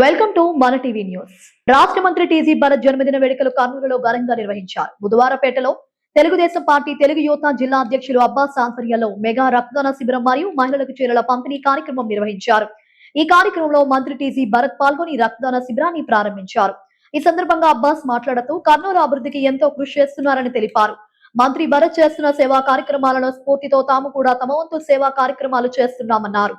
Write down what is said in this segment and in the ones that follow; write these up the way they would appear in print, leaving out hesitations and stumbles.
Welcome to మన TV news. రాష్ట్ర మంత్రి టీజీ భరత్ జన్మదిన వేడుకలు కర్నూలులో ఘనంగా నిర్వహించారు. బుధవారపేటలో తెలుగుదేశం పార్టీ తెలుగు యువత జిల్లా అధ్యక్షులు అబ్బాస్ ఆధ్వర్యంలో మెగా రక్తదాన శిబిరం మరియు మహిళలకు చీరల పంపిణీ కార్యక్రమం నిర్వహించారు. ఈ కార్యక్రమంలో మంత్రి టీజీ భరత్ పాల్గొని రక్తదాన శిబిరాన్ని ప్రారంభించారు. ఈ సందర్భంగా అబ్బాస్ మాట్లాడుతూ కర్నూలు అభివృద్ధికి ఎంతో కృషి చేస్తున్నారని తెలిపారు. మంత్రి భరత్ చేస్తున్న సేవా కార్యక్రమాలలో స్ఫూర్తితో తాము కూడా తమ వంతు సేవా కార్యక్రమాలు చేస్తున్నామన్నారు.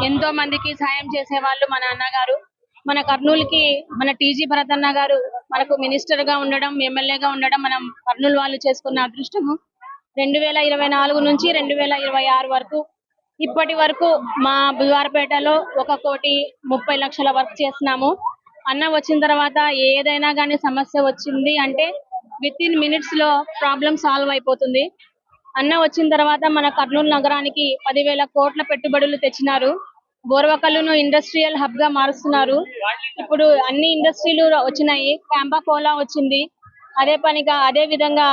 ఎంతో మందికి సాయం చేసే వాళ్ళు మన అన్నగారు. మన కర్నూలుకి మన టీజీ భరత్ అన్న గారు మనకు మినిస్టర్ గా ఉండడం, ఎమ్మెల్యేగా ఉండడం మనం కర్నూలు వాళ్ళు చేసుకున్న అదృష్టము. 2024 నుంచి 2026 వరకు ఇప్పటి వరకు మా బుధవారపేటలో 1,30,00,000 వర్క్ చేస్తున్నాము. అన్న వచ్చిన తర్వాత ఏదైనా కానీ సమస్య వచ్చింది అంటే విత్ ఇన్ మినిట్స్ లో ప్రాబ్లం సాల్వ్ అయిపోతుంది. అన్న వచ్చిన తర్వాత మన కర్నూలు నగరానికి 10,000 కోట్ల పెట్టుబడులు తెచ్చినారు. బోర్వకల్లును ఇండస్ట్రియల్ హబ్ గా మారుస్తున్నారు. ఇప్పుడు అన్ని ఇండస్ట్రీలు వచ్చినాయి. క్యాంపా కోలా వచ్చింది. అదే విధంగా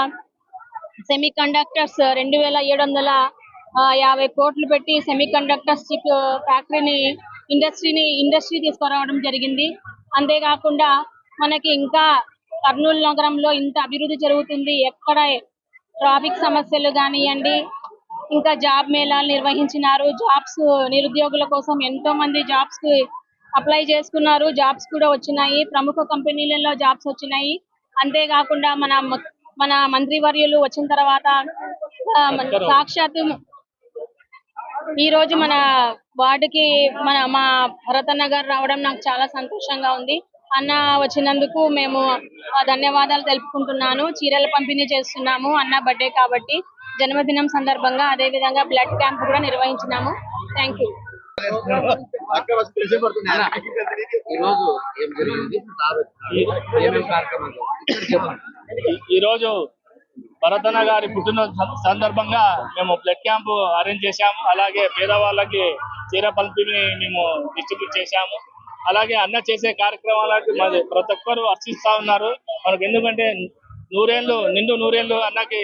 సెమీ కండక్టర్స్ 2,750 కోట్లు పెట్టి సెమీ కండక్టర్స్ చిప్ ఫ్యాక్టరీని ఇండస్ట్రీ తీసుకురావడం జరిగింది. అంతేకాకుండా మనకి ఇంకా కర్నూలు నగరంలో ఇంత అభివృద్ధి జరుగుతుంది. ఎక్కడ ట్రాఫిక్ సమస్యలు కానివ్వండి, ఇంకా జాబ్ మేళాలు నిర్వహించినారు. జాబ్స్ నిరుద్యోగుల కోసం ఎంతో మంది జాబ్స్ కు అప్లై చేసుకున్నారు. జాబ్స్ కూడా వచ్చినాయి. ప్రముఖ కంపెనీలలో జాబ్స్ వచ్చినాయి. అంతేకాకుండా మన మంత్రివర్యులు వచ్చిన తర్వాత సాక్షాత్తు ఈ రోజు మన వార్డుకి మా భరతన్న గారు రావడం నాకు చాలా సంతోషంగా ఉంది. అన్న వచ్చినందుకు మేము ధన్యవాదాలు తెలుపుకుంటున్నాను. చీరల పంపిణీ చేస్తున్నాము అన్న బర్త్డే కాబట్టి, జన్మదినం సందర్భంగా. అదే విధంగా బ్లడ్ క్యాంప్ కూడా నిర్వహించినాము. Thank you. ఈరోజు భరతన్న గారి పుట్టినరోజు సందర్భంగా మేము బ్లడ్ క్యాంప్ అరేంజ్ చేశాము. అలాగే పేదవాళ్ళకి చీర పంపిణీ మేము డిస్ట్రిబ్యూట్ చేశాము. అలాగే అన్న చేసే కార్యక్రమాలకి మరి ప్రతి ఒక్కరు హర్షిస్తా ఉన్నారు. మనకు ఎందుకంటే నిండు నూరేళ్ళు అన్నకి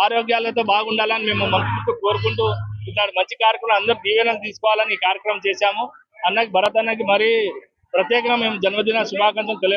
ఆరోగ్యాలతో బాగుండాలని మేము మనసుతో కోరుకుంటూ ఇట్లాంటి మంచి కార్యక్రమం అందరూ దీవెనలు తీసుకోవాలని ఈ కార్యక్రమం చేశాము. అన్నకి భరత్ అన్నకి మరీ ప్రత్యేకంగా మేము జన్మదిన శుభాకాంక్షలు